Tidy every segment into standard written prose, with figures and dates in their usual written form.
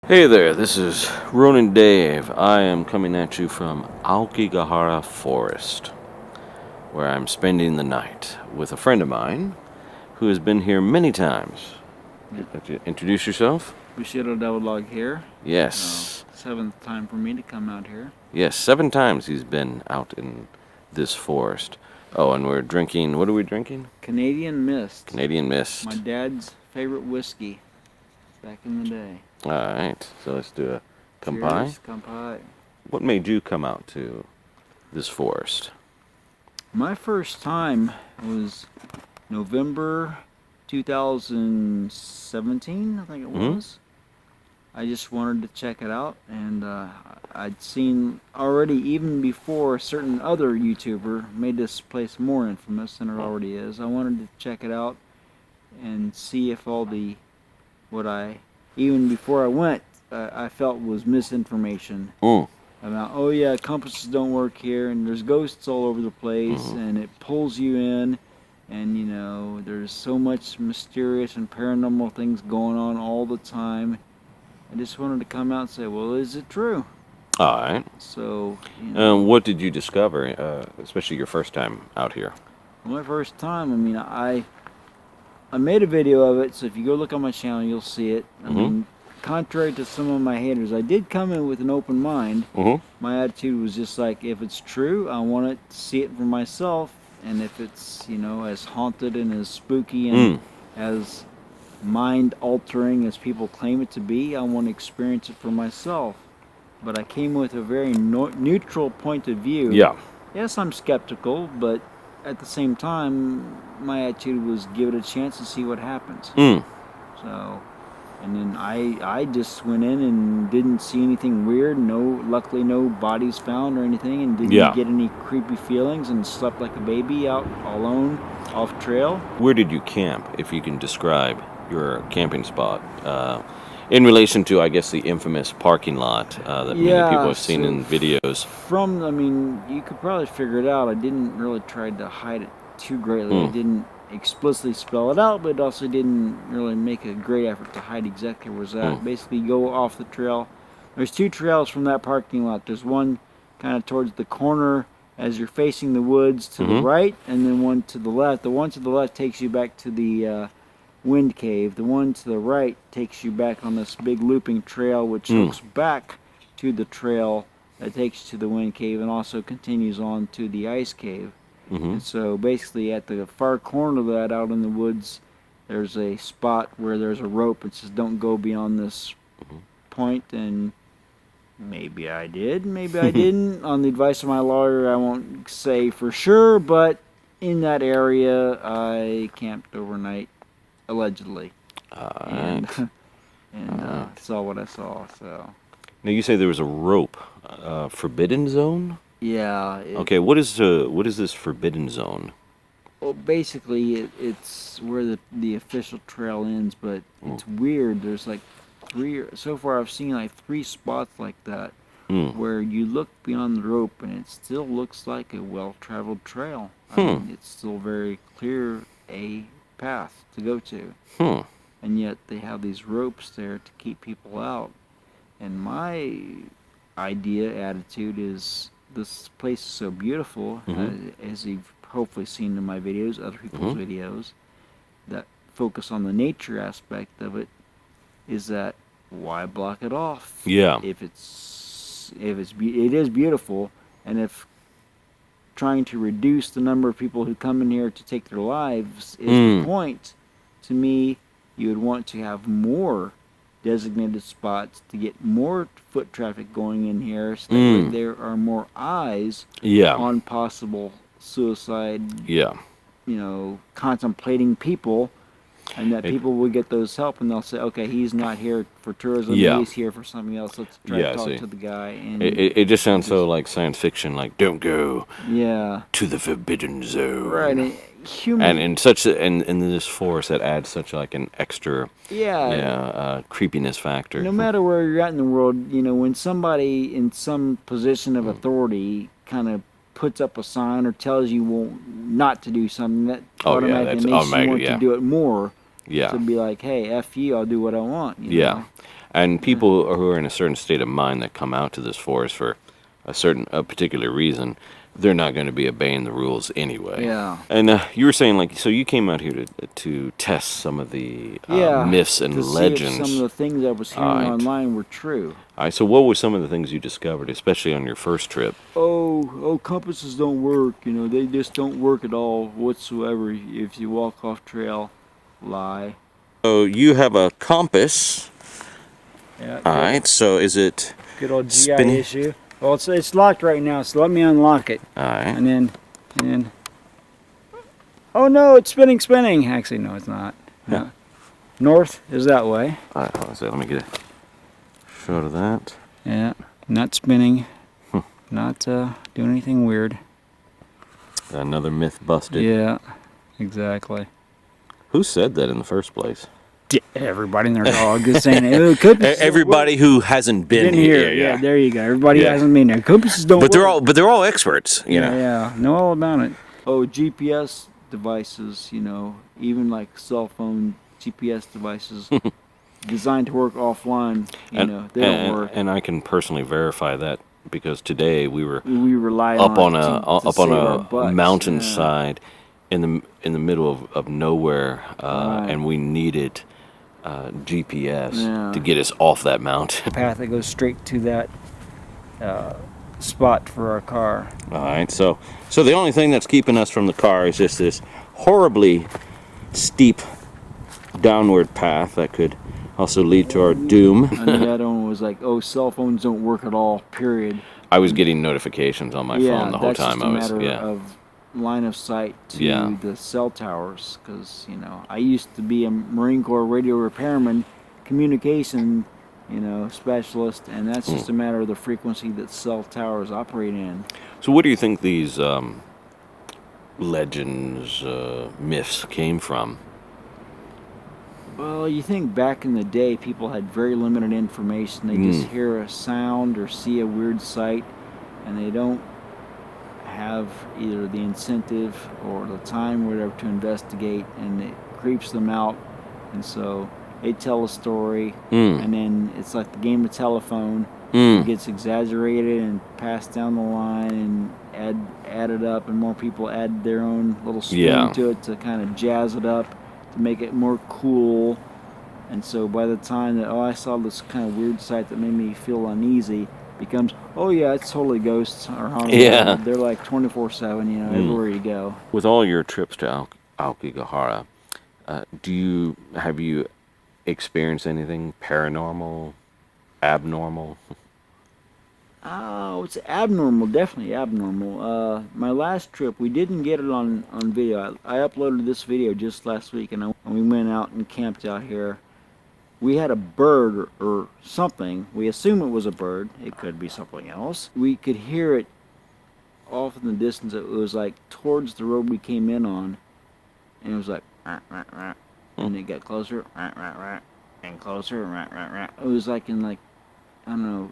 Hey there, this is Ronin Dave. I am coming at you from Aokigahara Forest, where I'm spending the night with a friend of mine who has been here many times. Would you like to introduce yourself? Bushido Devil Dog here. Yes. Seventh time for me to come out here. Yes, 7 times he's been out in this forest. Oh, and we're drinking, what are we drinking? Canadian Mist. Canadian Mist. My dad's favorite whiskey back in the day. Alright, so let's do a kampai. Cheers, kampai. What made you come out to this forest? My first time was November 2017, I think it was. I just wanted to check it out, and I'd seen already, even before a certain other YouTuber made this place more infamous than it already is. I wanted to check it out and see if all even before I went, I felt was misinformation about, oh yeah, compasses don't work here, and there's ghosts all over the place, and it pulls you in, and you know, there's so much mysterious and paranormal things going on all the time. I just wanted to come out and say, well, is it true? Alright. So, you know, What did you discover, especially your first time out here? my first time, I mean, I made a video of it, so if you go look on my channel, you'll see it. I mean, contrary to some of my haters, I did come in with an open mind. My attitude was just like, if it's true, I want to see it for myself, and if it's, you know, as haunted and as spooky and as mind-altering as people claim it to be, I want to experience it for myself. But I came with a very neutral point of view. Yeah. Yes, I'm skeptical, but at the same time, my attitude was give it a chance and see what happens. So, and then I just went in and didn't see anything weird. Luckily no bodies found or anything, and didn't get any creepy feelings, and slept like a baby out alone off trail. Where did you camp, if you can describe your camping spot, in relation to, I guess, the infamous parking lot that many people have seen in videos? I mean, you could probably figure it out. I didn't really try to hide it too greatly. I didn't explicitly spell it out, but also didn't really make a great effort to hide exactly where it's at. Basically, go off the trail. There's 2 trails from that parking lot. There's one kind of towards the corner as you're facing the woods to the right, and then one to the left. The one to the left takes you back to the wind cave. The one to the right takes you back on this big looping trail, which hooks back to the trail that takes you to the wind cave, and also continues on to the ice cave. And so basically at the far corner of that, out in the woods, there's a spot where there's a rope that says don't go beyond this point, and maybe I did, maybe I didn't. On the advice of my lawyer, I won't say for sure, but in that area I camped overnight, allegedly. And saw what I saw. So Now, you say there was a rope, forbidden zone? yeah. Okay, what is this forbidden zone? Well, basically, it's where the official trail ends, but it's weird. There's like 3, so far I've seen like 3 spots like that, where you look beyond the rope and it still looks like a well-traveled trail. I mean, it's still very clear a path to go to. And yet they have these ropes there to keep people out. And my attitude is, this place is so beautiful, as you've hopefully seen in my videos, other people's videos, that focus on the nature aspect of it, is that why block it off? Yeah. It is beautiful, and if trying to reduce the number of people who come in here to take their lives is the point, to me, you would want to have more designated spots to get more foot traffic going in here, so that there are more eyes on possible suicide, contemplating people, and that people will get those help, and they'll say, okay, he's not here for tourism, he's here for something else, let's try to talk to the guy. And it just sounds so like science fiction, like, don't go to the forbidden zone. Right. And in this forest, that adds such like an extra creepiness factor. No matter where you're at in the world, you know, when somebody in some position of authority kind of puts up a sign or tells you not to do something, that automatically makes you want to do it more. To be like, hey, F you, I'll do what I want. You know? And people who are in a certain state of mind that come out to this forest for a particular reason, they're not going to be obeying the rules anyway. Yeah. And you were saying, like, so you came out here to test some of the myths and to legends. see if some of the things I was hearing online were true. All right, so what were some of the things you discovered, especially on your first trip? Oh, compasses don't work. You know, they just don't work at all whatsoever if you walk off trail. Lie. So you have a compass. Yeah. All right, so is it Good old GI spinning? issue. Well, it's locked right now, so let me unlock it. All right. And then. Oh no, it's spinning. Actually, no, it's not. Yeah. No. North is that way. All right, hold on a second. Let me get a shot of that. Yeah, not spinning. Not doing anything weird. Another myth busted. Yeah, exactly. Who said that in the first place? Everybody and their dog is saying it. Everybody who hasn't been here. Yeah, there you go. Everybody hasn't been there. Compasses don't work. They're all experts, you know. Yeah, know all about it. Oh, GPS devices, you know, even like cell phone GPS devices designed to work offline, you know, they don't work. And I can personally verify that because today we rely up on a mountainside in the middle of nowhere, and we needed GPS to get us off that mountain. Path that goes straight to that spot for our car. All right, so the only thing that's keeping us from the car is just this horribly steep downward path that could also lead to our doom. And the other one was like, oh, cell phones don't work at all, period. I was getting notifications on my phone the whole time. That's just a matter of line of sight to the cell towers, because, you know, I used to be a Marine Corps radio repairman, communication, you know, specialist, and that's just a matter of the frequency that cell towers operate in. So what do you think these legends, myths came from? Well, you think back in the day, people had very limited information. They just hear a sound or see a weird sight, and they don't have either the incentive or the time or whatever to investigate, and it creeps them out. And so they tell a story, and then it's like the game of telephone. It gets exaggerated and passed down the line and added up, and more people add their own little spin to it to kind of jazz it up, to make it more cool. And so by the time that, I saw this kind of weird sight that made me feel uneasy, becomes, oh yeah, it's totally ghosts or haunted. Yeah. They're like 24/7, you know, everywhere you go. With all your trips to Aokigahara, have you experienced anything paranormal, abnormal? Oh, it's abnormal, definitely abnormal. My last trip, we didn't get it on video. I uploaded this video just last week, and we went out and camped out here. We had a bird or something. We assume it was a bird. It could be something else. We could hear it off in the distance. It was like towards the road we came in on, and it was like, rah, rah, rah. And it got closer, rah, rah, rah, and closer, rah, rah, rah. It was like in like, I don't know,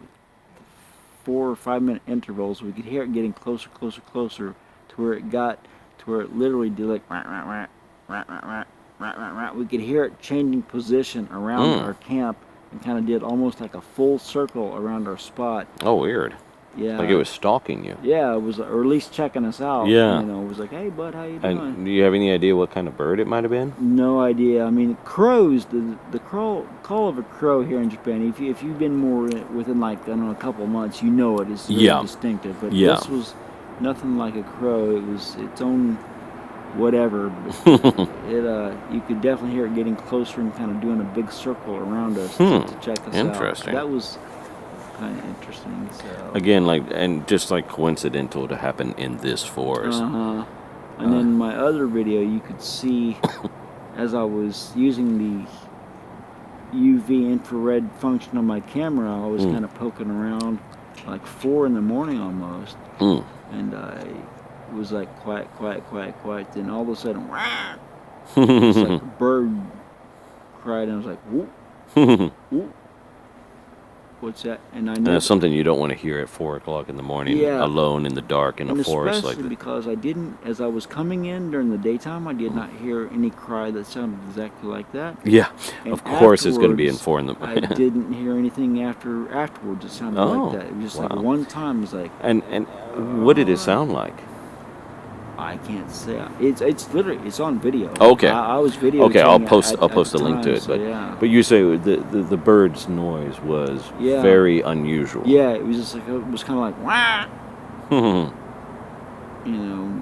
4 or 5 minute intervals. We could hear it getting closer, closer, closer, to where it got to where it literally did like rah, rah, rah, rah, rah, rah, rah, rah, rah. We could hear it changing position around our camp, and kind of did almost like a full circle around our spot. Oh, weird. Yeah. Like it was stalking you. Yeah, it was, or at least checking us out. Yeah. You know, it was like, hey bud, how you doing? And do you have any idea what kind of bird it might have been? No idea. I mean, crows, the call of a crow here in Japan, if you've been more within like, I don't know, a couple of months, you know it is very distinctive. But this was nothing like a crow. It was its own whatever. You could definitely hear it getting closer and kind of doing a big circle around us to check us out. Interesting. That was kind of interesting. So. Again, and just like coincidental to happen in this forest. And then my other video, you could see as I was using the UV infrared function on my camera, I was kind of poking around like 4 in the morning almost, and I was like quiet, quiet, quiet, quiet. Then all of a sudden, it's like a bird cried, and I was like, whoop, whoop. What's that? And I And know that's something you don't want to hear at 4 o'clock in the morning, alone in the dark in a forest like especially that. because I didn't, as I was coming in during the daytime, I did not hear any cry that sounded exactly like that. Yeah, And of course it's going to be in afterwards, 4 in the I didn't hear anything afterwards that sounded like that. It was just like wow. one time, it was like, And what did it sound like? I can't say. It's literally, it's on video. Okay. I was videotaping. Okay, I'll it post at a the link to time, it. so But yeah. but you say the bird's noise was very unusual. Yeah, it was just like, it was kind of like wah.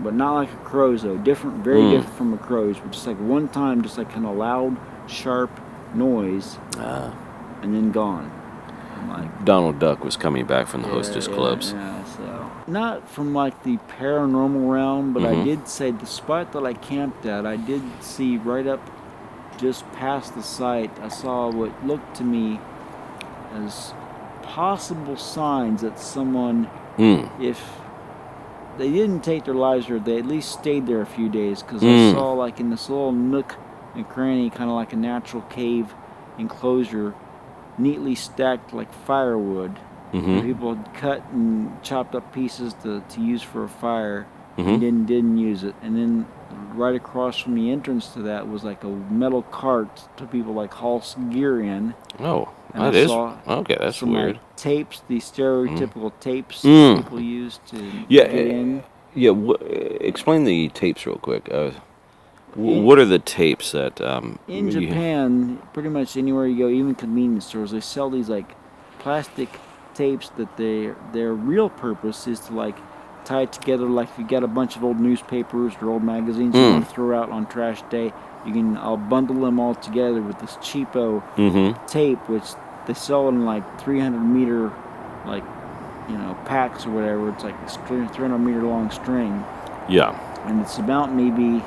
But not like a crow's though. Different, very different from a crow's. But just like one time, just like kind of loud, sharp noise, and then gone. I'm like, Donald Duck was coming back from the hostess clubs. Yeah, so not from like the paranormal realm, but I did say the spot that I camped at, I did see right up just past the site, I saw what looked to me as possible signs that someone, if they didn't take their lives there, they at least stayed there a few days, because I saw like in this little nook and cranny, kind of like a natural cave enclosure, neatly stacked like firewood. People had cut and chopped up pieces to use for a fire, and didn't use it. And then right across from the entrance to that was like a metal cart to people like haul gear in. Oh, and that is okay. That's some, weird. like, tapes, these stereotypical tapes people use to get in. Yeah. Explain the tapes real quick. What are the tapes that in Japan, pretty much anywhere you go, even convenience stores, they sell these like plastic tapes that their real purpose is to like tie it together. Like if you got a bunch of old newspapers or old magazines you want to throw out on trash day, I'll bundle them all together with this cheapo tape, which they sell in like 300-meter like packs or whatever. It's like a 300-meter long string. Yeah. And it's about maybe,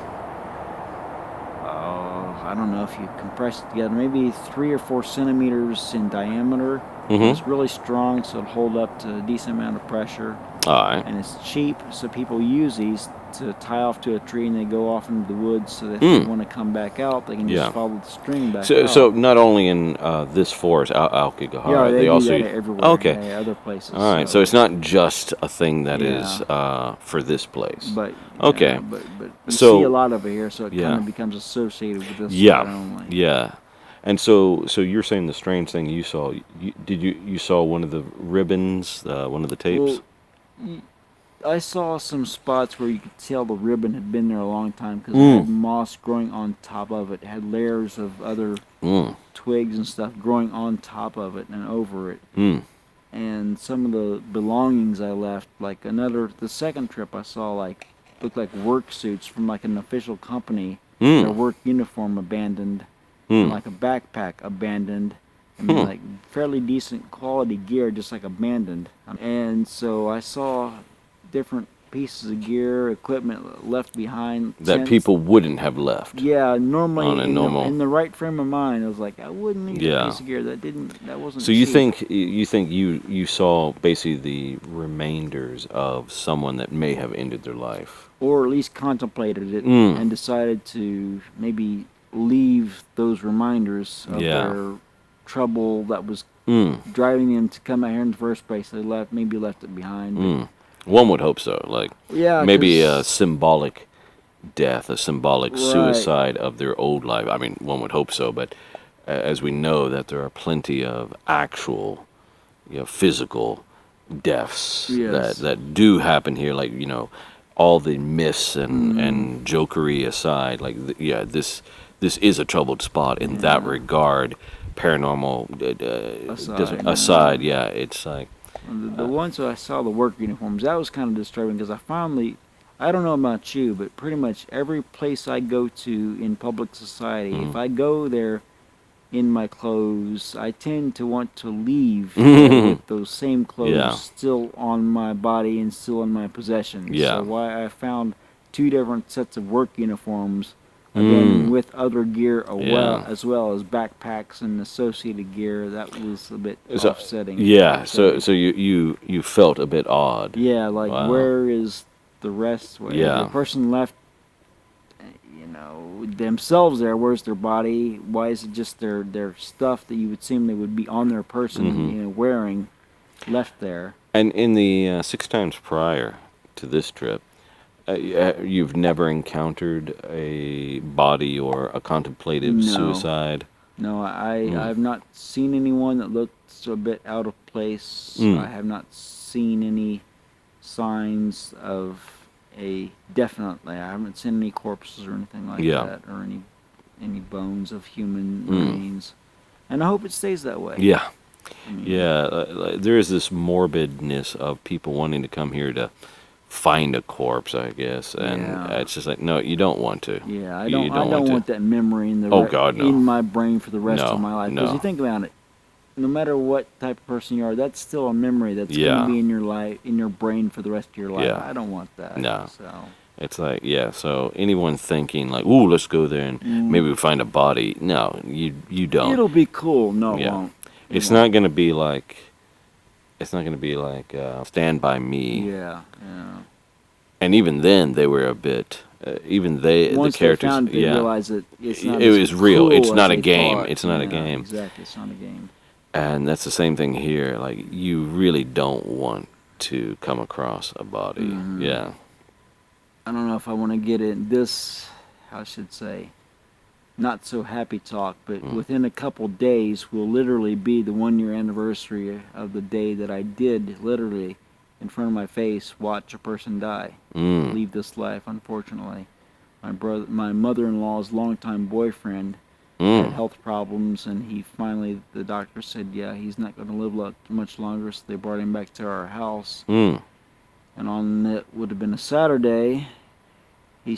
I don't know if you compress it together, maybe 3 or 4 centimeters in diameter. It's really strong, so it'll hold up to a decent amount of pressure. All right. And it's cheap, so people use these to tie off to a tree, and they go off into the woods, so that if they want to come back out, they can just follow the string back out. So not only in this forest, Aokigahara, they also do that everywhere. Okay. Other places. All right, so it's not just a thing that is for this place. But okay, but you see a lot of it here, so it kind of becomes associated with this spot only. Yeah. And so you're saying the strange thing you saw? You saw one of the ribbons, one of the tapes? Well, I saw some spots where you could tell the ribbon had been there a long time, because it had moss growing on top of it. It had layers of other twigs and stuff growing on top of it and over it. And some of the belongings I left, like the second trip I saw, like looked like work suits from like an official company, their work uniform abandoned, and like a backpack abandoned, and like fairly decent quality gear just like abandoned. And so I saw different pieces of gear, equipment left behind that tents. People wouldn't have left. Yeah, normally on a in the right frame of mind, I was like, I wouldn't leave a piece of gear that wasn't. So cheap. you think you saw basically the remainders of someone that may have ended their life, or at least contemplated it and decided to maybe leave those reminders of their trouble that was driving them to come out here in the first place. They maybe left it behind. One would hope so. Like maybe a symbolic death, a symbolic suicide of their old life. I mean, one would hope so, but as we know that there are plenty of actual, physical deaths that do happen here. Like all the myths and jokery aside, like this is a troubled spot in that regard. Paranormal aside, it's like. The ones that I saw the work uniforms, that was kind of disturbing, because I don't know about you, but pretty much every place I go to in public society, if I go there in my clothes, I tend to want to leave with those same clothes still on my body and still in my possession. So why I found 2 different sets of work uniforms, again, with other gear as well as backpacks and associated gear, that was a bit offsetting. Yeah, so you felt a bit odd. Yeah, like where is the rest? The person left, themselves there. Where's their body? Why is it just their stuff that you would assume they would be on their person, wearing, left there? And in the 6 times prior to this trip, you've never encountered a body or a contemplative suicide? No, I've not seen anyone that looks a bit out of place. I have not seen any signs of definitely. I haven't seen any corpses or anything like that, or any bones of human remains. And I hope it stays that way. Yeah. There is this morbidness of people wanting to come here to find a corpse, I guess, and it's just like, no, you don't want to. Yeah, I don't want that memory in in my brain for the rest of my life. Because you think about it, no matter what type of person you are, that's still a memory that's going to be in your life, in your brain for the rest of your life. I don't want that. No. So it's like, so anyone thinking like, ooh, let's go there and maybe we find a body. No, you don't. It'll be cool. No, it won't. It's not going to be like Stand By Me. Yeah. And even then, they were a bit. Once the characters, they found it, they realized that it's not. It was real. Cool it's not a game. Thought. It's not a game. Exactly, it's not a game. And that's the same thing here. Like, you really don't want to come across a body. Yeah. I don't know if I want to get in this. How should say? Not so happy talk, but within a couple days will literally be the 1-year anniversary of the day that I did literally in front of my face watch a person die, leave this life. Unfortunately, my mother-in-law's longtime boyfriend had health problems, and the doctor said, he's not going to live much longer, so they brought him back to our house. And on it would have been a Saturday, he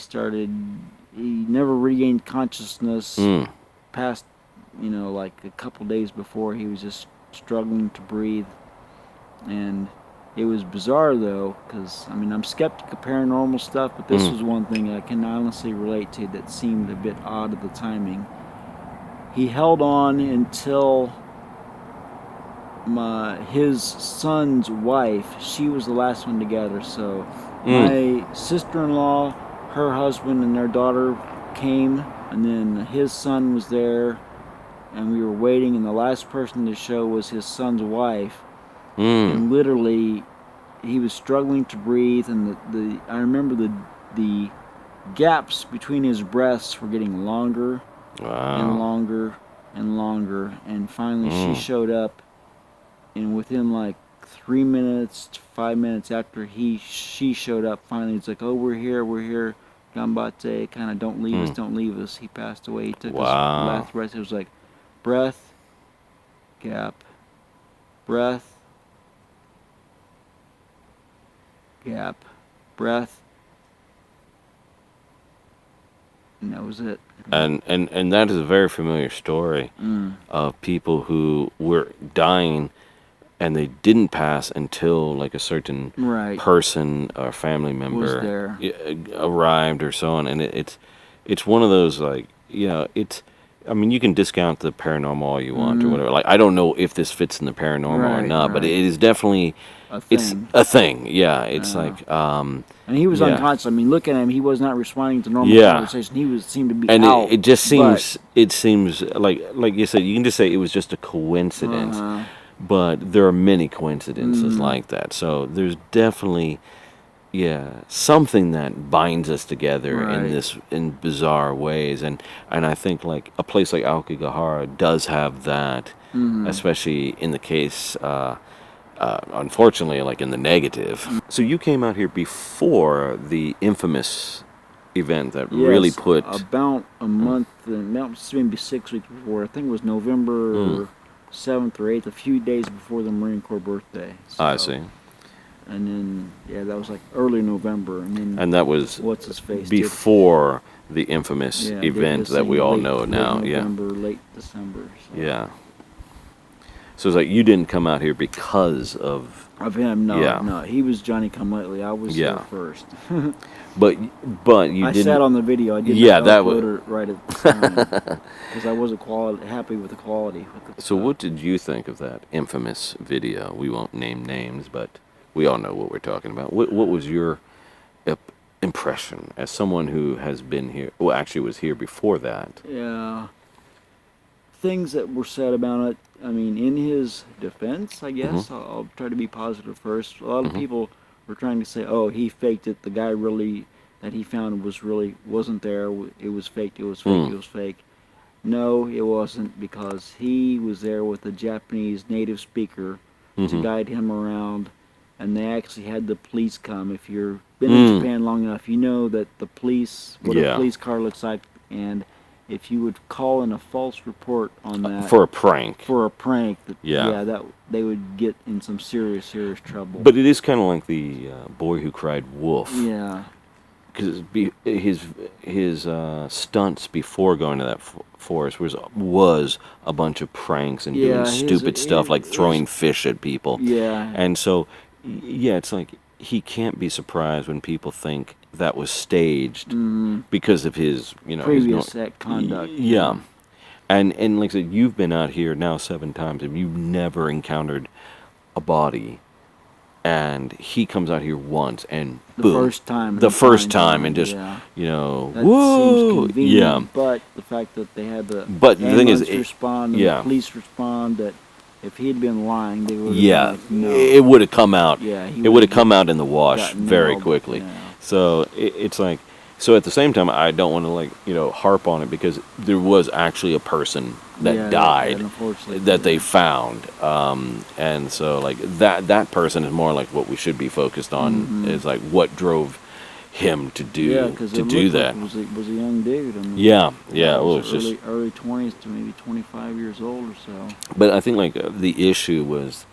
never regained consciousness past, like a couple days before. He was just struggling to breathe. And it was bizarre, though, because, I'm skeptic of paranormal stuff, but this was one thing I can honestly relate to that seemed a bit odd at the timing. He held on until his son's wife, she was the last one to gather. So my sister-in-law, her husband, and their daughter came, and then his son was there, and we were waiting, and the last person to show was his son's wife. And literally, he was struggling to breathe, and I remember the gaps between his breaths were getting longer and longer and longer, and finally she showed up, and within like 3 minutes to 5 minutes after she showed up, finally it's like, oh, we're here, Gambate, kind of don't leave us. He passed away. He took his last breath. It was like breath, gap, breath, gap, breath, and that was it. And that is a very familiar story of people who were dying and they didn't pass until like a certain person or family member arrived or so on. And it's one of those, like, you can discount the paranormal all you want or whatever. Like, I don't know if this fits in the paranormal or not, but it is definitely it's a thing. Yeah, it's like and he was unconscious. Looking at him, he was not responding to normal conversation. He seemed to be out. It just seems like you said, you can just say it was just a coincidence. But there are many coincidences like that. So there's definitely, something that binds us together in bizarre ways. And I think like a place like Aokigahara does have that, especially in the case, unfortunately, like in the negative. So you came out here before the infamous event that really put... about a month, maybe 6 weeks before. I think it was November 7th or 8th, a few days before the Marine Corps birthday. So, I see. And then, that was like early November. And that was what's his face before the infamous event that we all know now. November, late December. So. Yeah. So it's like you didn't come out here because of him. No. He was Johnny Come Lately. I was there first. But you didn't. I sat on the video. I didn't upload it right at the time because I wasn't happy with the quality. So what did you think of that infamous video? We won't name names, but we all know what we're talking about. What was your impression as someone who has been here? Well, actually, was here before that. Yeah. Things that were said about it. I mean, in his defense, I guess I'll try to be positive first. A lot of people were trying to say, "Oh, he faked it. The guy really that he found wasn't there. It was fake. It was fake. It was fake." No, it wasn't, because he was there with a Japanese native speaker to guide him around, and they actually had the police come. If you've been in Japan long enough, you know that a police car looks like, and if you would call in a false report on that For a prank. that they would get in some serious trouble. But it is kind of like the boy who cried wolf. Yeah. Because his stunts before going to that forest was a bunch of pranks and doing stupid stuff like throwing fish at people. Yeah. And so, yeah, it's like he can't be surprised when people think that was staged because of his, previous conduct. Yeah. And like I said, you've been out here now 7 times and you've never encountered a body. And he comes out here once and boom. The first time and just, that whoa. seems convenient, Yeah. But the fact that they had the thing is, respond and the police respond, that if he'd been lying, they would have been like, no. It would have come out. Yeah, it would have come out in the wash very quickly. Yeah. So it's like, so at the same time, I don't want to harp on it, because there was actually a person that died that they found, and so like that person is more like what we should be focused on, is like what drove him to do that. Like it was a young dude. I mean, it was just early 20s to maybe 25 years old or so. But I think like the issue was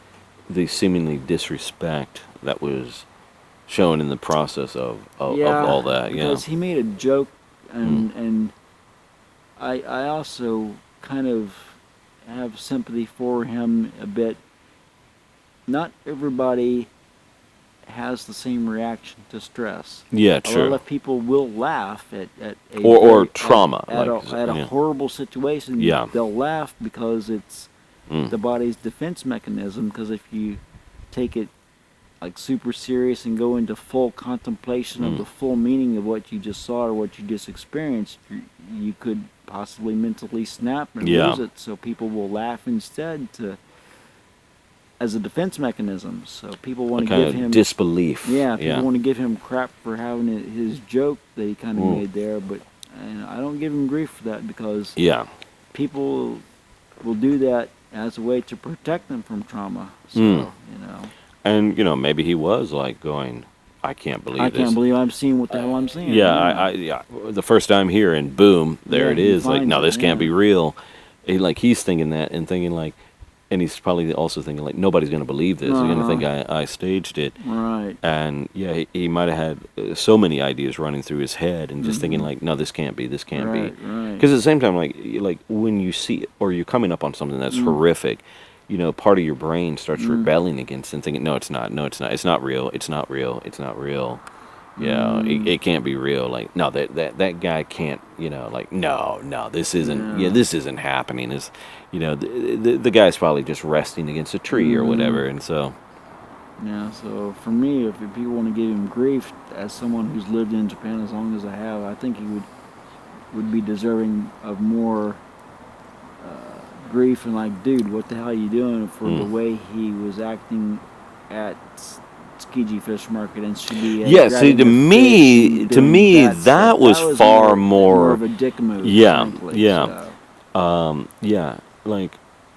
the seemingly disrespect that was shown in the process of all that. Because he made a joke, and I also kind of have sympathy for him a bit. Not everybody has the same reaction to stress. Yeah, true. A lot of people will laugh at trauma at a horrible situation. Yeah, they'll laugh because it's the body's defense mechanism. Because if you take it like super serious and go into full contemplation of the full meaning of what you just saw or what you just experienced, you could possibly mentally snap and lose it. So people will laugh instead as a defense mechanism. So people want to give him disbelief. Yeah, people want to give him crap for having his joke that he kind of made there, but I don't give him grief for that, because people will do that as a way to protect them from trauma. So And maybe he was like going, I can't believe this. I can't believe I'm seeing what the hell I'm seeing. Yeah, the first time here, and boom, there it is. Like, no, this can't be real. He's thinking that, and thinking like, and he's probably also thinking like, nobody's going to believe this. They're going to think I staged it. Right. And he might have had so many ideas running through his head, and just thinking like, no, this can't be. This can't be. Right. Because at the same time, like when you see it, or you're coming up on something that's horrific, part of your brain starts rebelling against it and thinking, no, it's not. It's not real. It's not real. It's not real. Yeah, it can't be real. Like, no, that guy can't, like, no, this isn't, this isn't happening. It's, the guy's probably just resting against a tree or whatever, and so. Yeah, so for me, if people want to give him grief, as someone who's lived in Japan as long as I have, I think he would be deserving of more grief, and like, dude, what the hell are you doing, for the way he was acting at Tsukiji Fish Market and should be see, to me that was far more of a dick move. Like,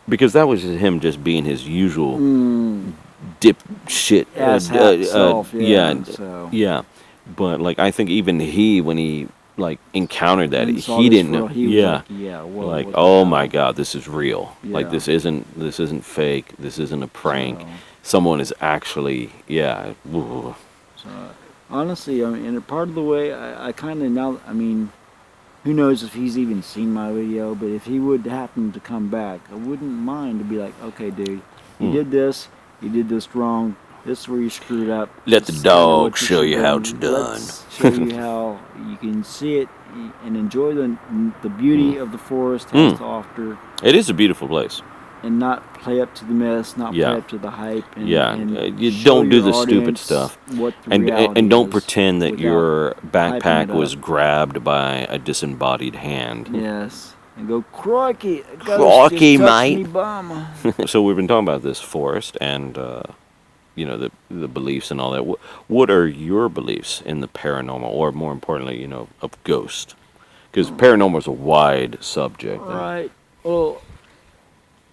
because that was him just being his usual dipshit self. But like, I think even when he like encountered that, he didn't know. Like, oh my God, this is real. Like, this isn't fake. This isn't a prank. Someone is actually, So, honestly, I mean, and part of the way I kind of now, I mean, who knows if he's even seen my video, but if he would happen to come back, I wouldn't mind to be like, okay, dude, you did this wrong. This is where you screwed up. Let the dog show you how it's done. Let's show you how you can see it and enjoy the beauty of the forest has to offer. It is a beautiful place. and not play up to the mess, not Yeah. play up to the hype, and, Yeah, and you show don't do your the stupid audience stuff, what the and reality don't is pretend that without your hyping backpack it was up. grabbed by a disembodied hand. Yes, and go, crikey, a ghost Crikey, just touched mate. me bum. So we've been talking about this forest and the beliefs and all that. What are your beliefs in the paranormal, or more importantly, of ghost? Because paranormal is a wide subject. Right. Well,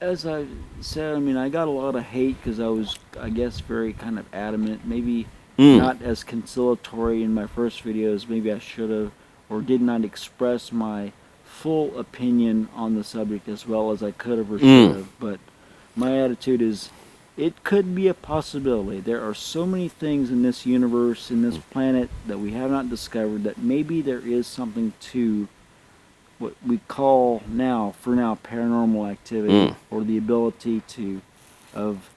as I said, I mean, I got a lot of hate because I was, I guess, very kind of adamant. Maybe not as conciliatory in my first videos. Maybe I should have, or did not express my full opinion on the subject as well as I could have or should have. But my attitude is, it could be a possibility. There are so many things in this universe, in this planet, that we have not discovered, that maybe there is something to what we call now, for now, paranormal activity, or the ability of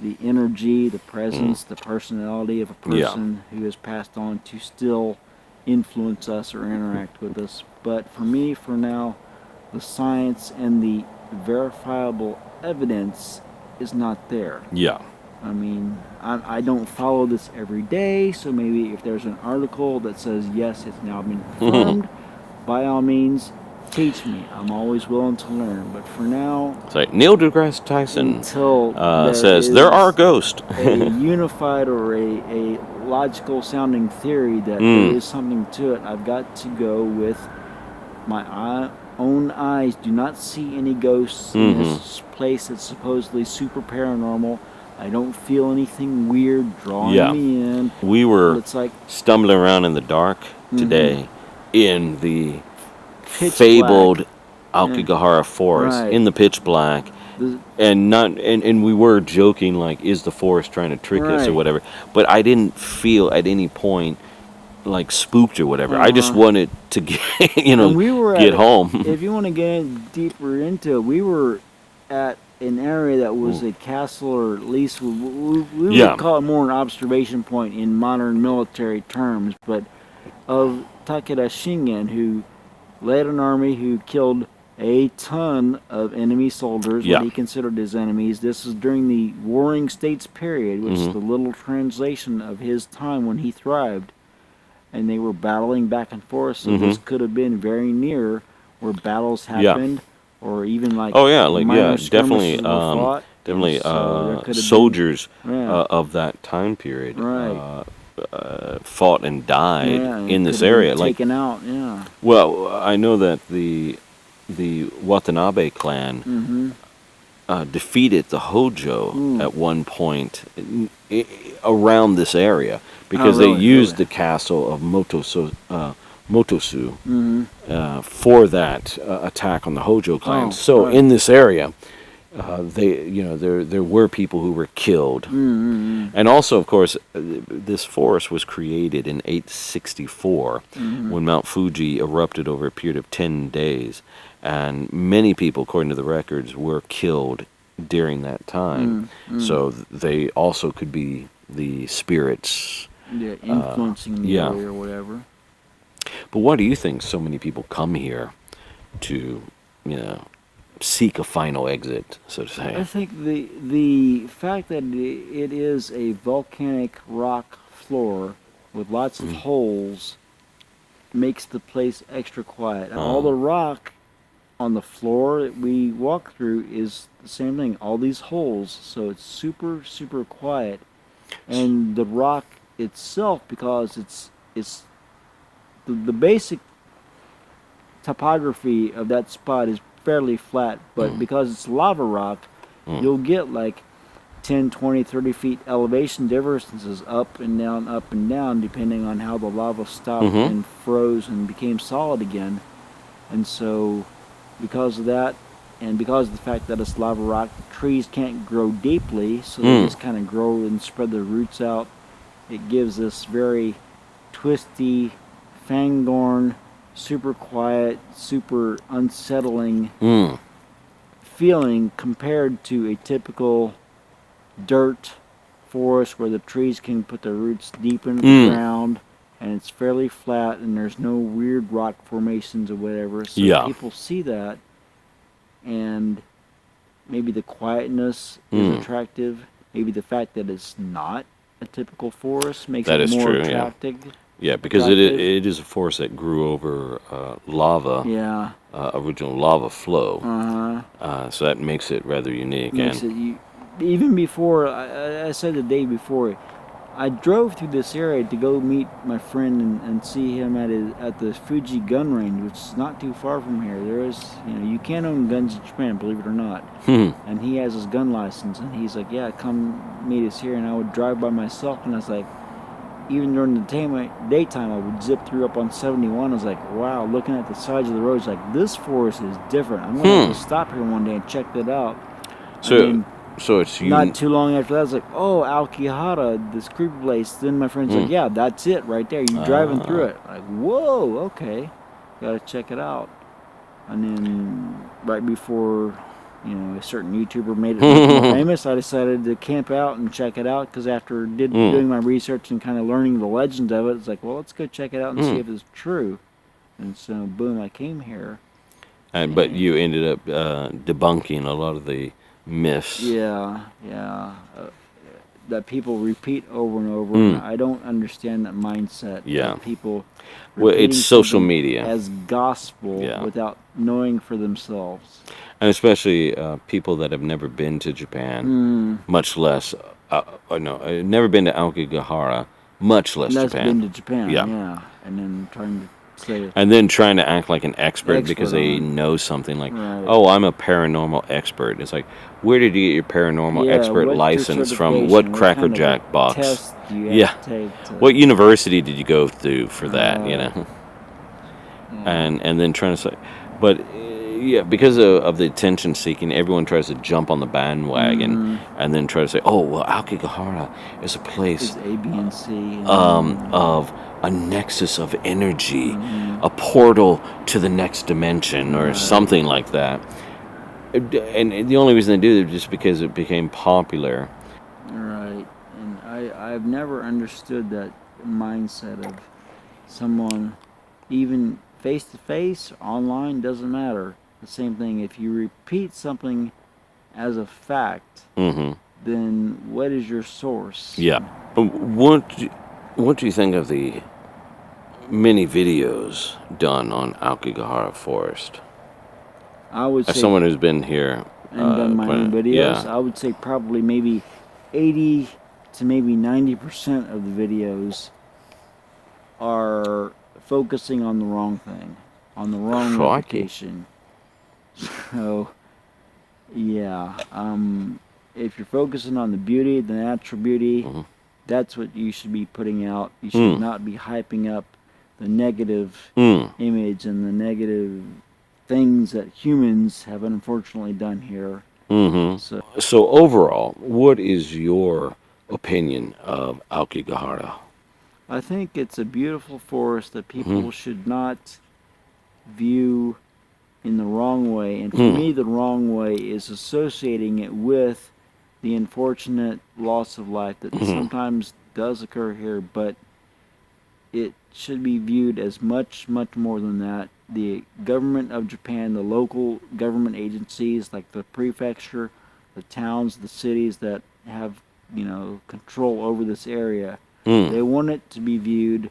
the energy, the presence, the personality of a person who has passed on to still influence us or interact with us. But for me, for now, the science and the verifiable evidence is not there. Yeah. I mean, I don't follow this every day, so maybe if there's an article that says, yes, it's now been confirmed, by all means, teach me. I'm always willing to learn. But for now, it's like Neil deGrasse Tyson until says there are ghosts. a unified or a logical sounding theory that there is something to it, I've got to go with my own eyes. Do not see any ghosts in this place that's supposedly super paranormal. I don't feel anything weird drawing me in. We were it's like stumbling around in the dark today in the pitch fabled black. Aokigahara Forest, Right. in the pitch black, and we were joking, like, is the forest trying to trick us or whatever? But I didn't feel at any point like spooked or whatever. I just wanted to get and we were get home. If you want to get deeper into it, we were at an area that was a castle, or at least we would call it more an observation point in modern military terms, but of Takeda Shingen, who led an army who killed a ton of enemy soldiers, what he considered his enemies. This is during the Warring States period, which is the little translation of his time when he thrived. And they were battling back and forth, so this could have been very near where battles happened, or even like minor definitely, skirmishes were fought. definitely so soldiers of that time period fought and died in this area. Like taken out, well, I know that the Watanabe clan defeated the Hojo at one point around this area because they used the castle of Motosu for that attack on the Hojo clan. In this area, there were people who were killed, and also, of course, this forest was created in 864 when Mount Fuji erupted over a period of 10 days, and many people, according to the records, were killed during that time. So they also could be the spirits influencing the area or whatever. But why do you think so many people come here to, seek a final exit, so to say? I think the fact that it is a volcanic rock floor with lots of holes makes the place extra quiet. And all the rock on the floor that we walk through is the same thing, all these holes, so it's super, super quiet. And the rock itself, because it's the basic topography of that spot is fairly flat, but because it's lava rock, you'll get like 10, 20, 30 feet elevation differences up and down, depending on how the lava stopped and froze and became solid again. And so, because of that, and because of the fact that it's lava rock, trees can't grow deeply, so they just kind of grow and spread their roots out. It gives this very twisty, fangorn, super quiet, super unsettling feeling compared to a typical dirt forest where the trees can put their roots deep into the ground, and it's fairly flat, and there's no weird rock formations or whatever. So people see that, and maybe the quietness is attractive. Maybe the fact that it's not a typical forest makes That it is more true, attractive. Yeah, because it is a forest that grew over lava, Yeah. original lava flow. Uh-huh. So that makes it rather unique. Makes it even before I said the day before, I drove through this area to go meet my friend and see him at the Fuji gun range, which is not too far from here. There is, you can own guns in Japan, believe it or not. And he has his gun license, and he's like, yeah, come meet us here. And I would drive by myself, and I was like, even during the daytime, I would zip through up on 71. I was like, wow, looking at the sides of the roads, like, this forest is different. I'm going to have to stop here one day and check that out. So it's not too long after that, I was like, oh, Aokigahara, this creepy place. Then my friend's like, yeah, that's it right there. You're driving through it. Like, whoa, okay. Got to check it out. And then right before, a certain YouTuber made it more famous, I decided to camp out and check it out, because after doing my research and kind of learning the legend of it, it's like, well, let's go check it out and see if it's true. And so, boom, I came here. But you ended up debunking a lot of the myths. Yeah. That people repeat over and over. And I don't understand that mindset. Yeah. That people Well, it's social media. As gospel without knowing for themselves. And especially people that have never been to Japan, much less, never been to Aokigahara, much less Japan. Been to Japan, yeah. And then trying to say... And then trying to act like an expert because they know something like, oh, I'm a paranormal expert. It's like, where did you get your paranormal expert license from? What Cracker Jack box? Test do you have to take to... What university did you go through for that, And then trying to say... But... Yeah, because of the attention seeking, everyone tries to jump on the bandwagon and then try to say, "Oh, well, Aokigahara is a place A, B, and C, of a nexus of energy, a portal to the next dimension, or something like that." And the only reason they do it is just because it became popular. Right, and I've never understood that mindset of someone, even face to face, online, doesn't matter. The same thing. If you repeat something as a fact, then what is your source? Yeah. What do you think of the many videos done on Aokigahara Forest? I would say, as someone who's been here and done my own videos, I would say probably maybe 80 to maybe 90% of the videos are focusing on the wrong thing, on the wrong location. So, yeah, if you're focusing on the beauty, the natural beauty, that's what you should be putting out. You should not be hyping up the negative image and the negative things that humans have unfortunately done here. So overall, what is your opinion of Aokigahara? I think it's a beautiful forest that people should not view in the wrong way. And for me, the wrong way is associating it with the unfortunate loss of life that sometimes does occur here, but it should be viewed as much, much more than that. The government of Japan, the local government agencies like the prefecture, the towns, the cities that have, control over this area, they want it to be viewed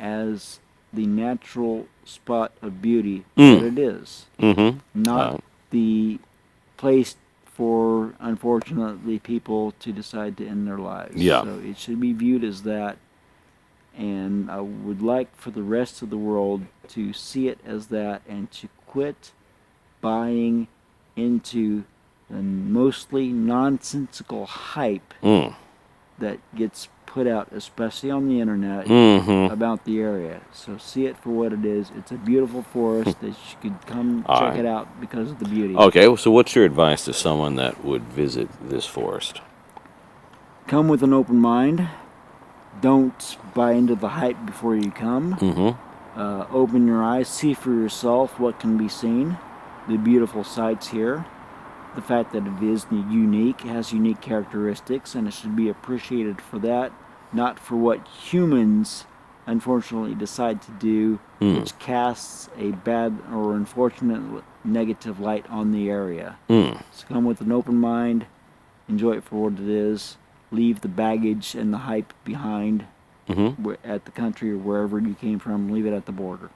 as the natural spot of beauty that it is, not the place for, unfortunately, people to decide to end their lives. So it should be viewed as that, and I would like for the rest of the world to see it as that and to quit buying into the mostly nonsensical hype that gets put out, especially on the internet, about the area. So see it for what it is. It's a beautiful forest that you could come check it out because of the beauty. Okay, so what's your advice to someone that would visit this forest? Come with an open mind. Don't buy into the hype before you come. Open your eyes, see for yourself what can be seen, the beautiful sights here, the fact that it is unique, has unique characteristics, and it should be appreciated for that, not for what humans unfortunately decide to do, which casts a bad or unfortunate negative light on the area. So come with an open mind, enjoy it for what it is, leave the baggage and the hype behind at the country or wherever you came from, leave it at the border.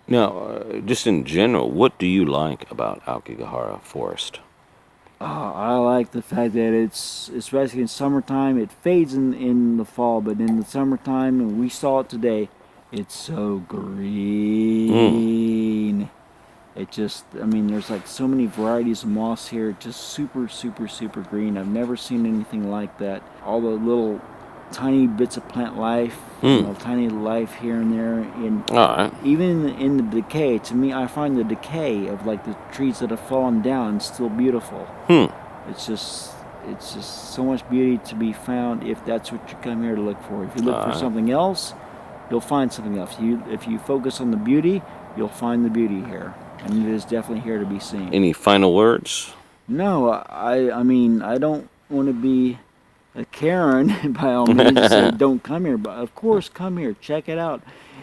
Now, just in general, what do you like about Aokigahara Forest? I like the fact that it's especially in summertime. It fades in the fall, but in the summertime, and we saw it today, it's so green. It just, I mean, there's like so many varieties of moss here, just super, super, super green. I've never seen anything like that. All the little tiny bits of plant life, tiny life here and there. And even in the decay, to me, I find the decay of like the trees that have fallen down still beautiful. It's just so much beauty to be found if that's what you come here to look for. If you look for something else, you'll find something else. If you focus on the beauty, you'll find the beauty here. And it is definitely here to be seen. Any final words? No, I mean, I don't want to be a Karen by all means. Say don't come here, but of course come here, check it out.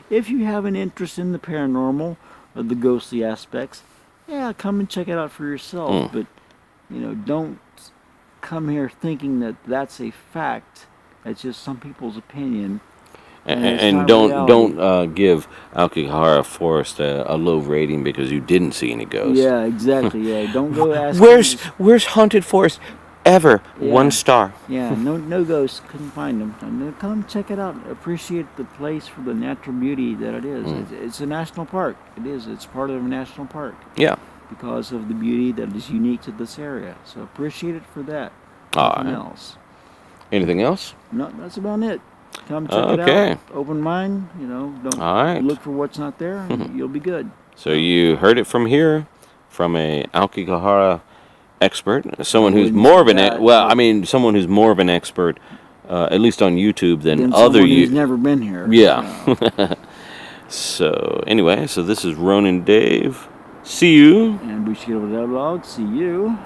If you have an interest in the paranormal or the ghostly aspects, yeah, come and check it out for yourself. But don't come here thinking that that's a fact. That's just some people's opinion. And don't give Aokigahara Forest a low rating because you didn't see any ghosts. Yeah, exactly. Yeah, don't go ask. Where's haunted forest ever? Yeah. 1 star. Yeah, no ghosts. Couldn't find them. Come check it out. Appreciate the place for the natural beauty that it is. It's a national park. It is. It's part of a national park. Yeah. Because of the beauty that is unique to this area. So appreciate it for that. Nothing else. Anything else? No, that's about it. Come check it out. Open mind. Don't look for what's not there. And you'll be good. So you heard it from here, from a Aokigahara expert, someone who's more of someone who's more of an expert, at least on YouTube than other someone who's never been here. Yeah. So anyway, this is Ronin Dave. See you. And Bushido Devil Dog. See you.